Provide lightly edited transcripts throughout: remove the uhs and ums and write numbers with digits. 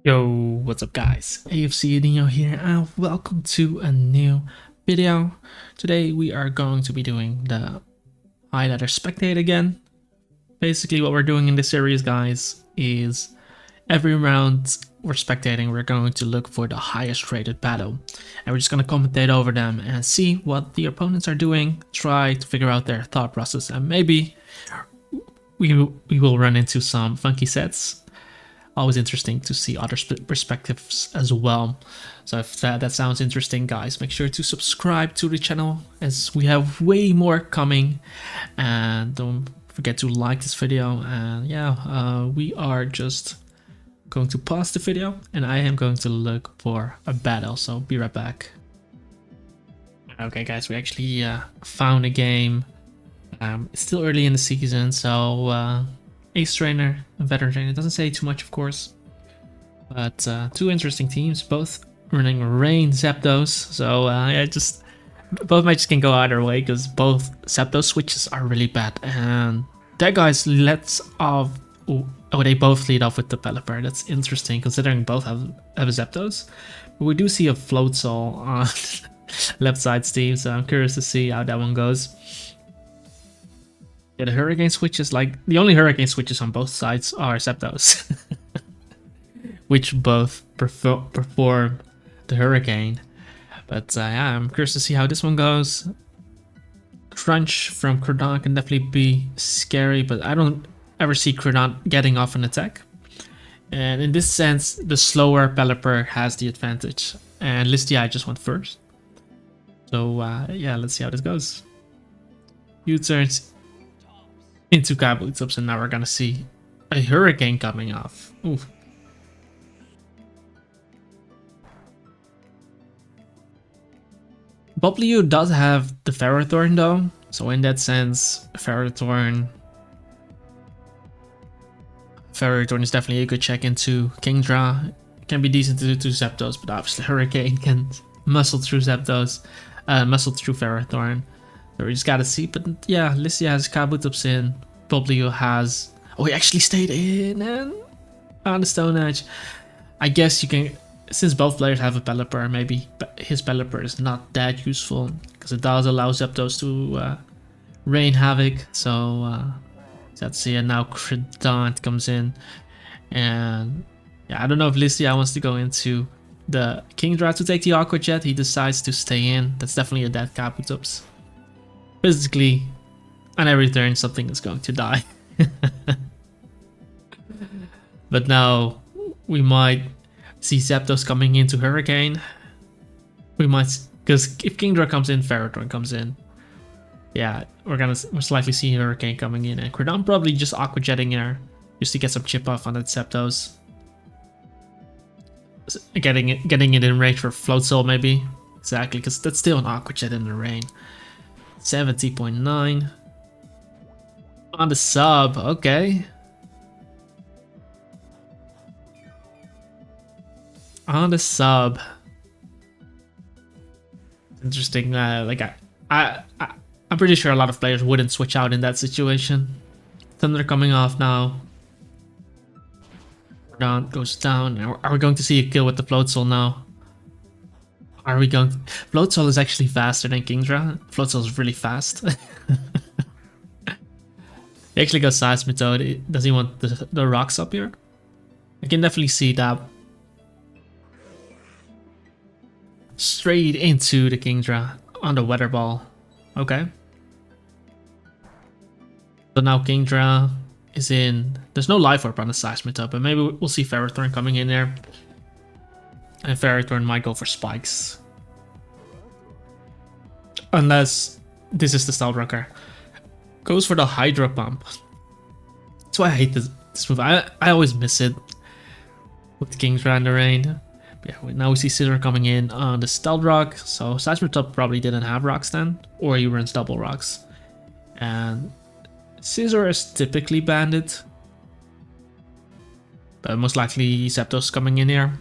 Yo, what's up guys? AFC Dino here and welcome to a new video. Today we are going to be doing the highlighter Spectate again. Basically what we're doing in this series, guys, is every round we're spectating, we're going to look for the highest rated battle. And we're just going to commentate over them and see what the opponents are doing, try to figure out their thought process, and maybe we will run into some funky sets. Always interesting to see other perspectives as well. So if that sounds interesting, guys, make sure to subscribe to the channel as we have way more coming. And don't forget to like this video. And yeah, we are just going to pause the video and I am going to look for a battle. So be right back. Okay, guys, we actually found a game. It's still early in the season, so Ace trainer and veteran trainer. It doesn't say too much, of course, but two interesting teams, both running Rain Zapdos. So yeah, just both matches can go either way because both Zapdos switches are really bad. And that guy's lets off. Oh, they both lead off with Developer. That's interesting considering both have Zapdos. But we do see a Floatzel on left side team, so I'm curious to see how that one goes. Yeah, the Hurricane switches, like the only Hurricane switches on both sides are Zapdos, which both perform the Hurricane. But yeah, I'm curious to see how this one goes. Crunch from Gastrodon can definitely be scary, but I don't ever see Gastrodon getting off an attack. And in this sense, the slower Pelipper has the advantage. And Listia just went first. So yeah, let's see how this goes. U-turns into Kabutops, and now we're gonna see a Hurricane coming off. Ooh. Breloom does have the Ferrothorn though, so in that sense, Ferrothorn is definitely a good check into Kingdra. It can be decent to Zapdos, but obviously Hurricane can muscle through Zapdos, muscle through Ferrothorn. So we just gotta see, but yeah, Listia has Kabutops in, Breloom has... Oh, he actually stayed in and on the Stone Edge. I guess you can, since both players have a Pelipper, maybe his Pelipper is not that useful, because it does allow Zapdos to rain havoc, so let's see, and now Gastrodon comes in, and yeah, I don't know if Listia wants to go into the Kingdra to take the Aqua Jet. He decides to stay in. That's definitely a dead Kabutops. Physically, on every turn something is going to die. But now we might see Zapdos coming into Hurricane. We might, because if Kingdra comes in, Ferrothorn comes in. Yeah, we're gonna most likely see Hurricane coming in, and Gastrodon probably just Aqua Jetting there just to get some chip off on that Zapdos. Getting it in range for Floatzel maybe. Exactly, because that's still an Aqua Jet in the rain. 70.9 on the sub. Okay, on the sub. Interesting. Like I'm pretty sure a lot of players wouldn't switch out in that situation. Thunder coming off now. Down goes down. Are we going to see a kill with the Floatzel now? Are we going to... Floatzel is actually faster than Kingdra. Floatzel is really fast. He actually got Seismitoad. Does he want the rocks up here? I can definitely see that. Straight into the Kingdra on the Weather Ball. Okay. So now Kingdra is in... There's no Life Orb on the Seismitoad, but maybe we'll see Ferrothorn coming in there. And Ferrothorn might go for spikes. Unless this is the Stealth Rocker. Goes for the Hydro Pump. That's why I hate this move. I always miss it with Kingdra in the rain. But yeah, now we see Scizor coming in on the Stealth Rock. So Seismitoad probably didn't have rocks then. Or he runs double rocks. And Scizor is typically banded. But most likely Zapdos coming in here.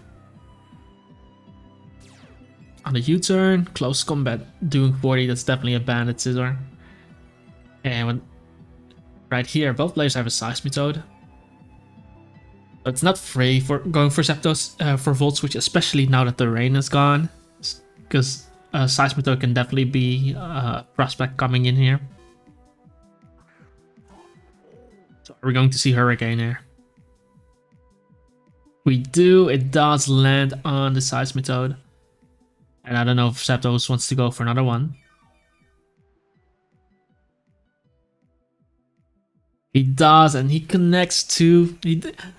On the U-turn, close combat, doing 40, that's definitely a banded Scizor. And when right here, both players have a Seismitoad. It's not free for going for Zapdos for Volt Switch, especially now that the rain is gone, because Seismitoad can definitely be a prospect coming in here. So are we going to see Hurricane here? We do. It does land on the Seismitoad. And I don't know if Zapdos wants to go for another one. He does, and he connects to...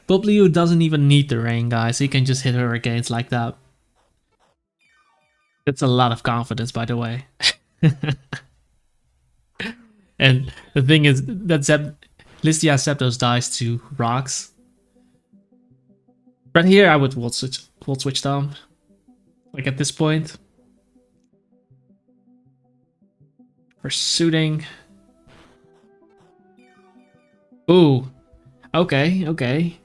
Bubblyoo doesn't even need the rain, guys. He can just hit Hurricanes like that. It's a lot of confidence, by the way. And the thing is that Listia Zapdos dies to rocks. Right here, I would Volt Switch down. Like at this point. Pursuing. Ooh. Okay, okay.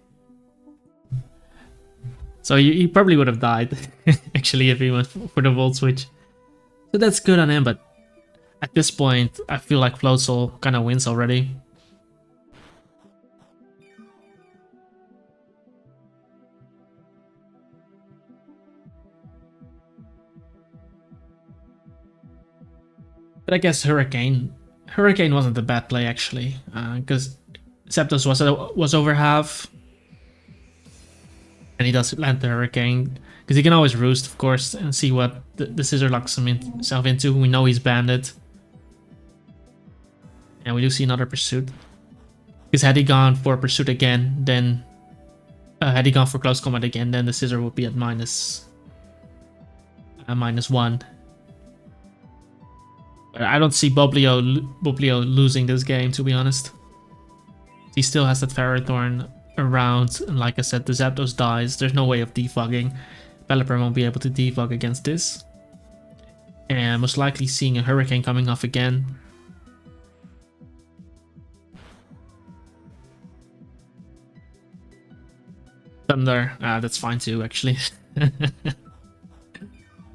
So he probably would have died, actually, if he went for the Volt Switch. So that's good on him, but at this point, I feel like Floatzel kind of wins already. But I guess Hurricane wasn't a bad play, actually, because Zapdos was over half. And he does land the Hurricane, because he can always roost, of course, and see what the Scissor locks himself into. We know he's banded. And we do see another Pursuit. Because had he gone for Pursuit again, then... had he gone for Close Combat again, then the Scissor would be at -1. But I don't see Bubblyoo losing this game, to be honest. He still has that Ferrothorn around, and like I said, the Zapdos dies. There's no way of defogging. Pelipper won't be able to defog against this. And most likely seeing a Hurricane coming off again. Thunder, that's fine too, actually.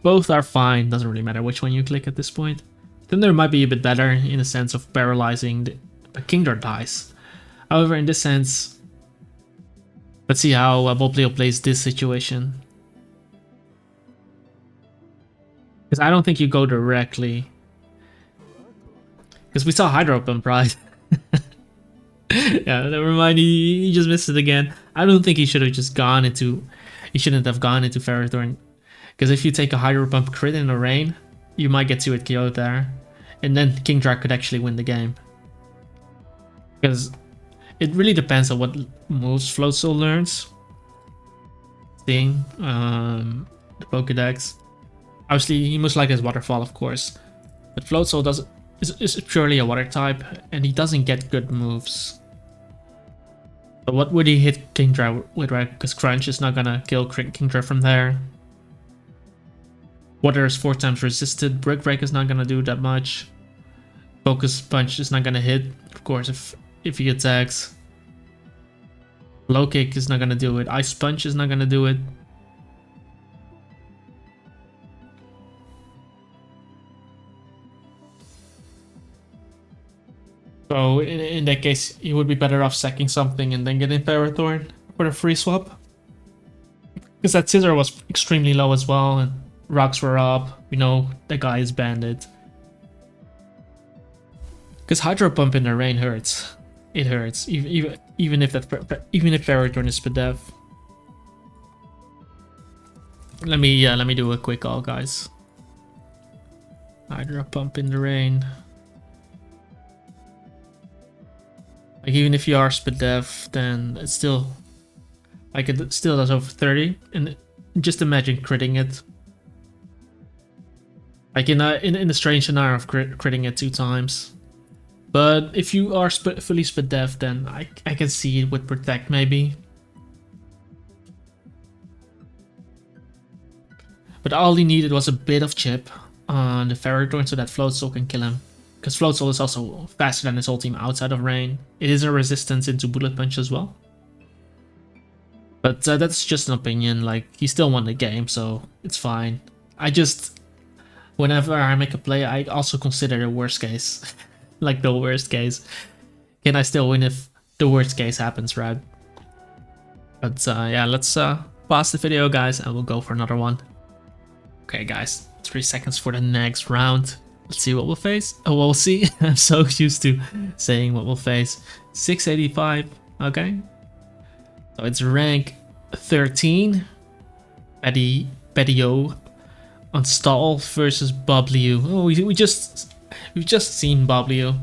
Both are fine, doesn't really matter which one you click at this point. Thunder might be a bit better in the sense of paralyzing the Kingdra dice. However, in this sense, let's see how Bubblyoo plays this situation. Because I don't think you go directly. Because we saw Hydro Pump, right? Yeah, never mind, he just missed it again. I don't think he should have just gone into... He shouldn't have gone into Ferrothorn. Because if you take a Hydro Pump crit in the rain, you might get to it KO there. And then Kingdra could actually win the game. Because it really depends on what moves Floatzel learns. Seeing the Pokedex. Obviously, he most likely has Waterfall, of course. But Floatzel is purely a water type, and he doesn't get good moves. So what would he hit Kingdra with, right? Because Crunch is not gonna kill Kingdra from there. Water is 4 times resisted. Brick Break is not gonna do that much. Focus Punch is not gonna hit, of course, if he attacks. Low Kick is not gonna do it. Ice Punch is not gonna do it. So in that case, he would be better off sacking something and then getting Ferrothorn for the free swap. Because that Scissor was extremely low as well, and rocks were up. We know the guy is banded. Because Hydro Pump in the rain hurts. It hurts, even if Ferrothorn is Spadef. Let me do a quick call, guys. Hydro Pump in the rain. Like, even if you are Spadef, then it's still... Like, it still does over 30. And just imagine critting it. Like, in the strange scenario of critting it 2 times. But if you are fully Spadef, then I can see it with Protect, maybe. But all he needed was a bit of chip on the Ferrothorn so that Floatzel can kill him. Because Floatzel is also faster than his whole team outside of rain. It is a resistance into Bullet Punch as well. But that's just an opinion. Like, he still won the game, so it's fine. I just... Whenever I make a play, I also consider the worst case. Like, the worst case. Can I still win if the worst case happens, right? But yeah, let's pause the video, guys, and we'll go for another one. Okay, guys, 3 seconds for the next round. Let's see what we'll face. Oh, we'll see. I'm so used to saying what we'll face. 685. Okay. So it's rank 13. Betio on Stall versus Bobliu. Oh, we've just seen Bobliu.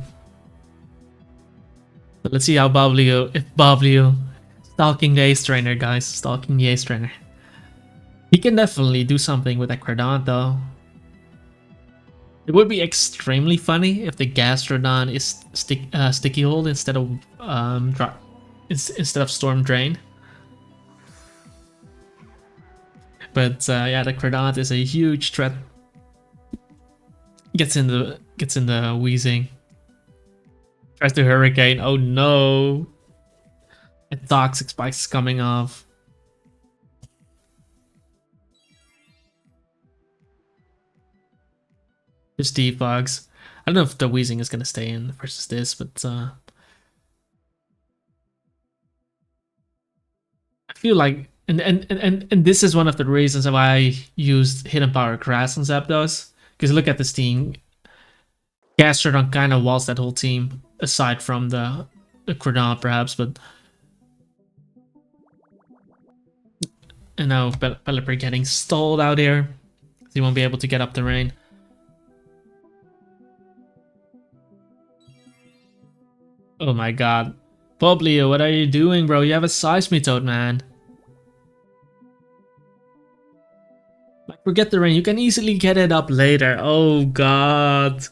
So let's see how Bobliu stalking the Ace Trainer, guys. Stalking the Ace Trainer. He can definitely do something with that Gastrodon, though. It would be extremely funny if the Gastrodon is sticky hold instead of Storm Drain. But yeah, the Gastrodon is a huge threat. Gets in the wheezing. Tries to Hurricane. Oh no! A Toxic Spike's coming off. Just debugs. I don't know if the wheezing is gonna stay in versus this, but I feel like and this is one of the reasons why I used Hidden Power Grass on Zapdos. Because look at this team. Gastrodon kind of walls that whole team, aside from the Gastrodon perhaps, but and now Pelipper getting stalled out here. He won't be able to get up the rain. Oh my god. Bobliu, what are you doing, bro? You have a Seismitoad, man. Like, forget the rain. You can easily get it up later. Oh god.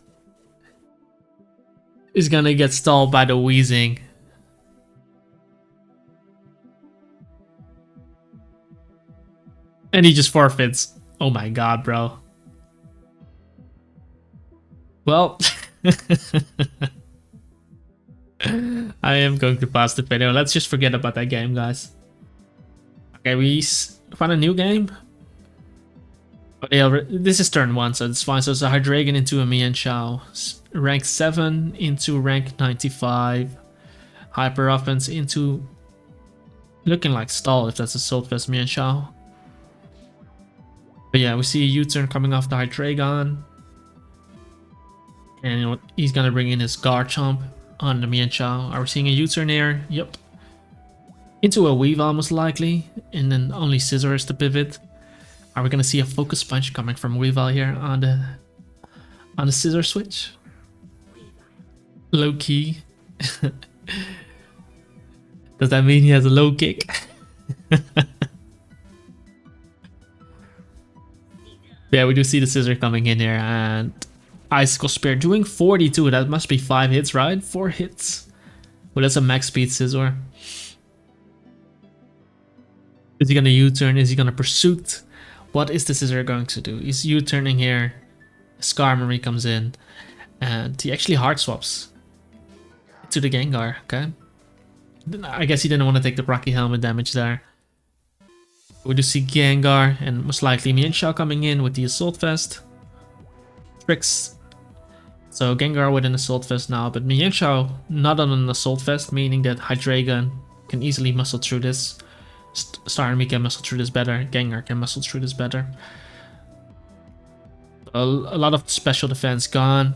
He's gonna get stalled by the wheezing. And he just forfeits. Oh my god, bro. Well... I am going to pause the video. Let's just forget about that game, guys. Okay, we found a new game. But this is turn 1, so it's fine. So it's a Hydreigon into a Mienshao. Rank 7 into rank 95. Hyper Offense into... looking like Stall if that's a Saltfest Mienshao. But yeah, we see a U-turn coming off the Hydreigon. And you know what? He's gonna bring in his Garchomp on the Mienshao. Are we seeing a U-turn here? Yep. Into a Weavile most likely, and then only Scizor is the pivot. Are we gonna see a Focus Punch coming from Weavile here on the Scizor switch? Low key. Does that mean he has a low kick? Yeah, we do see the Scizor coming in here, and Icicle Spear doing 42. That must be 5 hits, right? 4 hits. Well, that's a max speed Scizor. Is he gonna U-turn? Is he gonna Pursuit? What is the Scizor going to do? He's U-turning here. Skarmory comes in, and he actually hard swaps to the Gengar. Okay. I guess he didn't want to take the Rocky Helmet damage there. We do see Gengar and most likely Mienshao coming in with the Assault Vest. Tricks. So Gengar with an Assault Vest now, but Mienshao not on an Assault Vest, meaning that Hydreigon can easily muscle through this. Starmie can muscle through this better. Gengar can muscle through this better. A lot of special defense gone.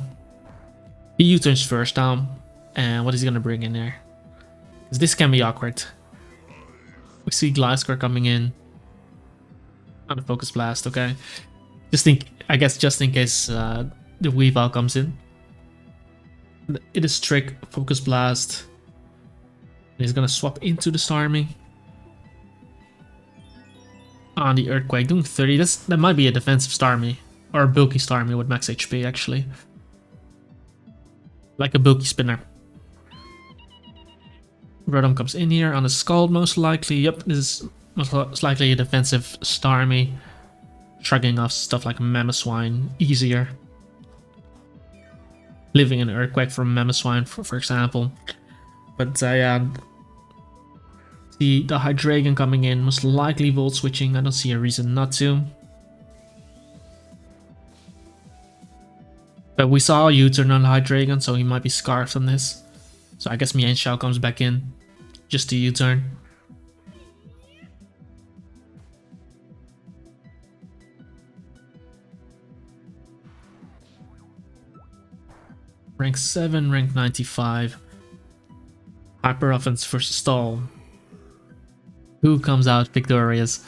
He U-turns first down. And what is he going to bring in there? Because this can be awkward. We see Gliscor coming in. On the Focus Blast, okay. I guess just in case the Weavile comes in. It is Trick, Focus Blast. And he's going to swap into the Starmie. On the Earthquake, doing 30. That might be a defensive Starmie. Or a bulky Starmie with max HP, actually. Like a bulky spinner. Breloom comes in here on a Scald, most likely. Yep, this is most likely a defensive Starmie. Shrugging off stuff like Mamoswine easier. Living in Earthquake from Mamoswine, for example. But yeah. See the Hydreigon coming in, most likely Volt switching. I don't see a reason not to. But we saw a U-turn on Hydreigon, so he might be scarfed on this. So I guess Mienshao comes back in just to U-turn. Rank 7, rank 95. Hyper offense versus stall. Who comes out victorious?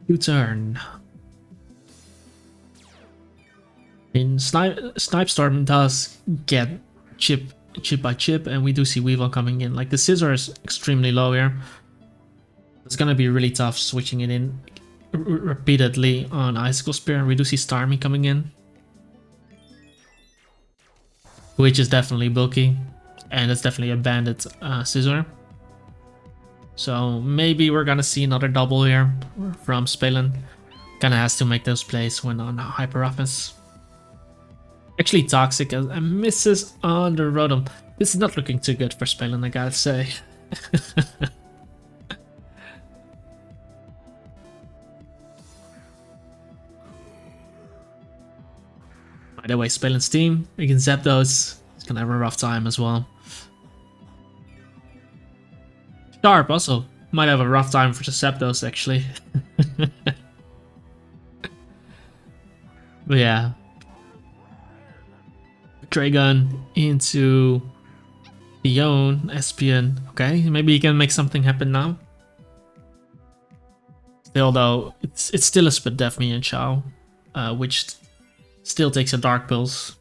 U-turn. In Snipe Storm does get chip by chip, and we do see Weevil coming in. Like, the scissor is extremely low here. It's gonna be really tough switching it in repeatedly on Icicle Spear. We do see Starmie coming in, which is definitely bulky, and it's definitely a banded scissor. So maybe we're gonna see another double here from Spelen. Kinda has to make those plays when on hyper offense. Actually, Toxic misses on the Rotom. This is not looking too good for Spelen, I gotta say. By the way, Spelen's team against Zapdos, it's gonna have a rough time as well. Sharp also might have a rough time for the Zapdos, actually. But yeah. Dragon into Dion, Espion. Okay, maybe he can make something happen now. Still though, it's still a split def me and Chao, which still takes a Dark Pulse.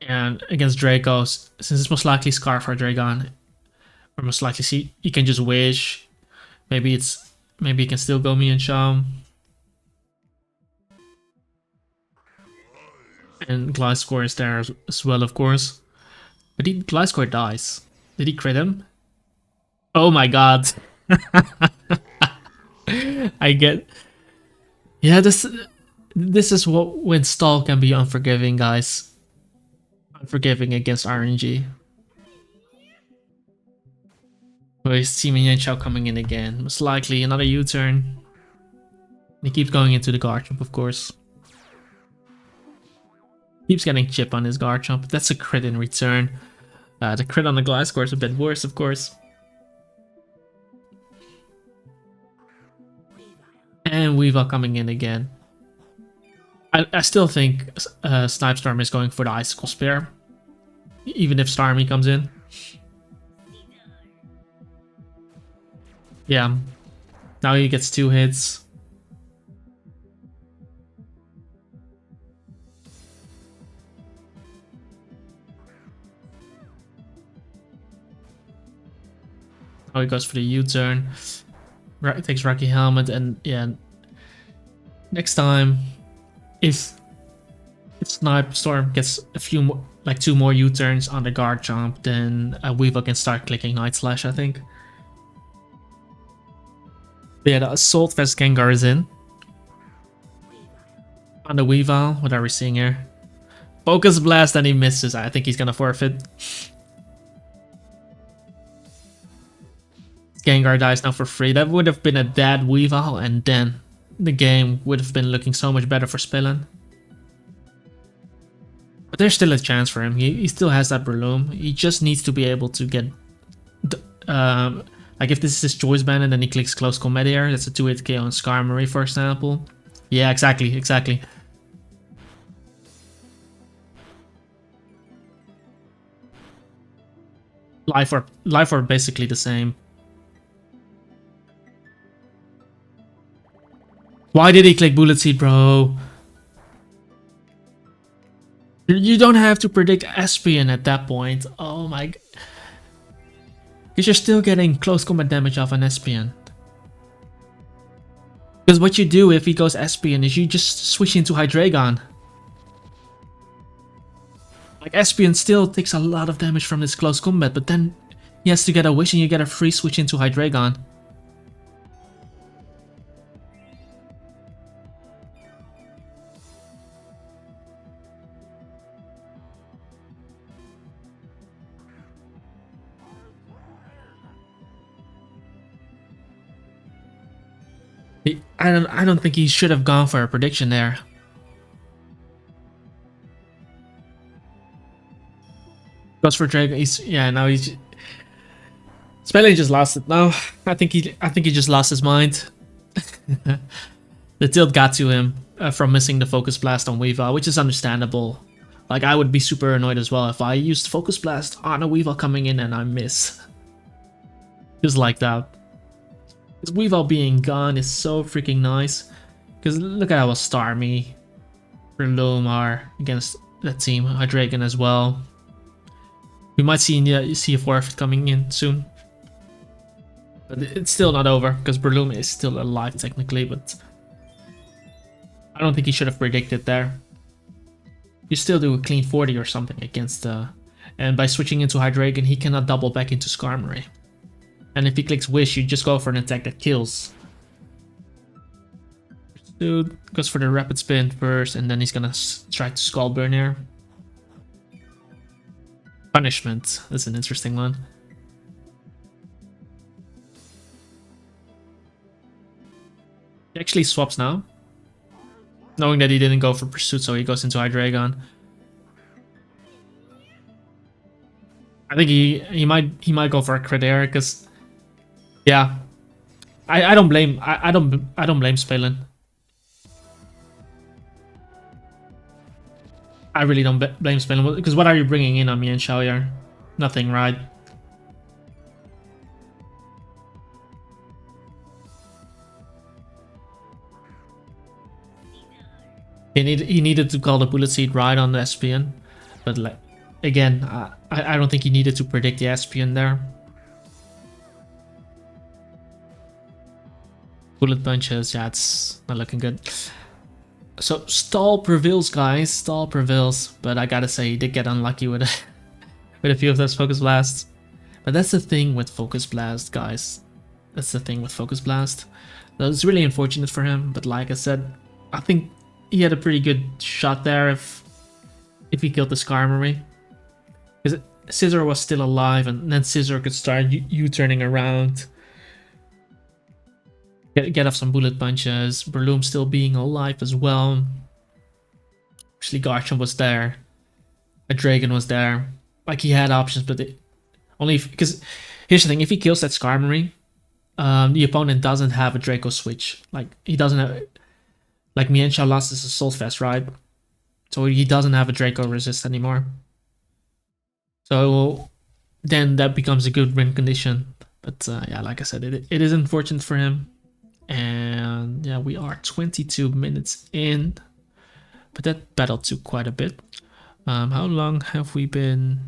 And against Draco, since it's most likely Scarf for Dragon, or most likely see you can just wish. Maybe he can still go me and Chao. And Gliscor is there as well, of course. But Gliscor dies. Did he crit him? Oh my god. I get... Yeah, this is what when stall can be unforgiving, guys. Unforgiving against RNG. We see Mienshao coming in again. Most likely another U-turn. He keeps going into the Garchomp, of course. Keeps getting chip on his Garchomp. That's a crit in return. The crit on the Gliscor is a bit worse, of course. And Weavile coming in again. I still think Snipe Storm is going for the Icicle Spear, even if Starmie comes in. Yeah. Now he gets 2 hits. Oh, he goes for the U-turn. Takes Rocky Helmet, and yeah. Next time, if Snipe Storm gets a few more, like 2 more U-turns on the Garchomp, then Weavile can start clicking Night Slash, I think. But yeah, the Assault vs Gengar is in. On the Weavile, what are we seeing here? Focus Blast, and he misses. I think he's gonna forfeit. Gengar dies now for free. That would have been a dead Weavile, and then the game would have been looking so much better for Spelen. But there's still a chance for him. He still has that Breloom. He just needs to be able to get... like if this is his choice band and then he clicks Close Combat here, that's a 2-hit KO on Skarmory, for example. Yeah, exactly. Life are basically the same. Why did he click Bullet Seed, bro? You don't have to predict Espion at that point. Oh my god. Because you're still getting close combat damage off an Espion. Because what you do if he goes Espion is you just switch into Hydreigon. Like, Espion still takes a lot of damage from this close combat, but then he has to get a wish and you get a free switch into Hydreigon. I don't think he should have gone for a prediction there. Goes for Dragon. Now he's Spelling just lost it. No, I think he just lost his mind. The tilt got to him. from missing the Focus Blast on Weavile, which is understandable. Like, I would be super annoyed as well if I used Focus Blast on a Weavile coming in and I miss. Just like that. Because Weavile being gone is so freaking nice. Because look at how Starmie, Breloom are against that team. Hydreigon as well. We might see a fourth coming in soon. But it's still not over, because Breloom is still alive technically, but I don't think he should have predicted there. You still do a clean 40 or something against and by switching into Hydreigon, he cannot double back into Skarmory. And if he clicks Wish, you just go for an attack that kills. Dude goes for the Rapid Spin first, and then he's gonna try to Scald Burn here. Punishment, that's an interesting one. He actually swaps now, knowing that he didn't go for Pursuit, so he goes into Hydreigon. I think he might go for a crit there, because yeah, I don't blame Spalen. I really don't blame Spalen, because what are you bringing in on me and Xiaoyar? Nothing, right? He needed to call the Bullet Seed right on the Espion, but like again, I don't think he needed to predict the Espion there. Bullet Punches, yeah, it's not looking good. So stall prevails, guys. Stall prevails, but I gotta say he did get unlucky with with a few of those Focus Blasts. But that's the thing with Focus Blast, guys. That's the thing with Focus Blast. That was really unfortunate for him, but like I said, I think he had a pretty good shot there if he killed the Skarmory. Because Scizor was still alive, and then Scizor could start U-turning around. Get off some Bullet Punches. Breloom still being alive as well. Actually, Garchomp was there. A Dragon was there. Like, he had options, but only because here's the thing: if he kills that Skarmory, the opponent doesn't have a Draco switch. Like, he doesn't have. Like, Mienshao lost his Assault Vest, right? So he doesn't have a Draco resist anymore. So then that becomes a good win condition. But yeah, like I said, it is unfortunate for him. And yeah, we are 22 minutes in. But that battle took quite a bit. How long have we been?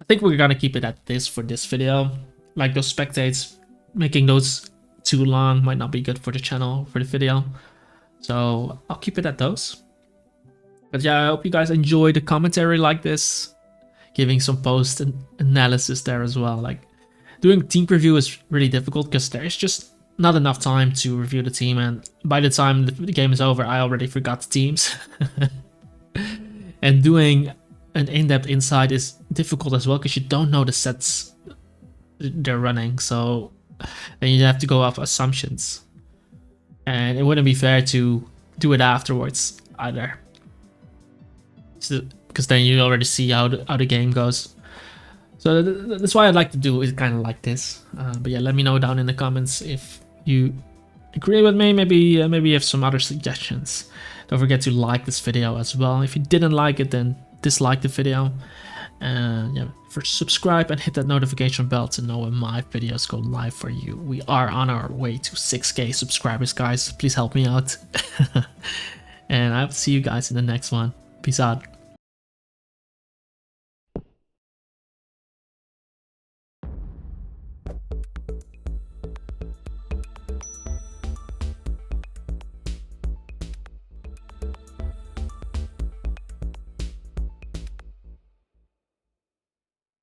I think we're gonna keep it at this for this video. Like, those spectates, making those too long might not be good for the channel, for the video. So I'll keep it at those. But yeah, I hope you guys enjoy the commentary like this. Giving some post analysis there as well. Like, doing team preview is really difficult because there's just not enough time to review the team, and by the time the game is over, I already forgot the teams. And doing an in-depth insight is difficult as well because you don't know the sets they're running, so then you have to go off assumptions. And it wouldn't be fair to do it afterwards either. Because then you already see how the game goes. So that's why I'd like to do it kind of like this. But yeah, let me know down in the comments if you agree with me. Maybe you have some other suggestions. Don't forget to like this video as well. If you didn't like it, then dislike the video. Yeah, subscribe and hit that notification bell to know when my videos go live for you. We are on our way to 6K subscribers, guys. Please help me out. And I'll see you guys in the next one. Peace out.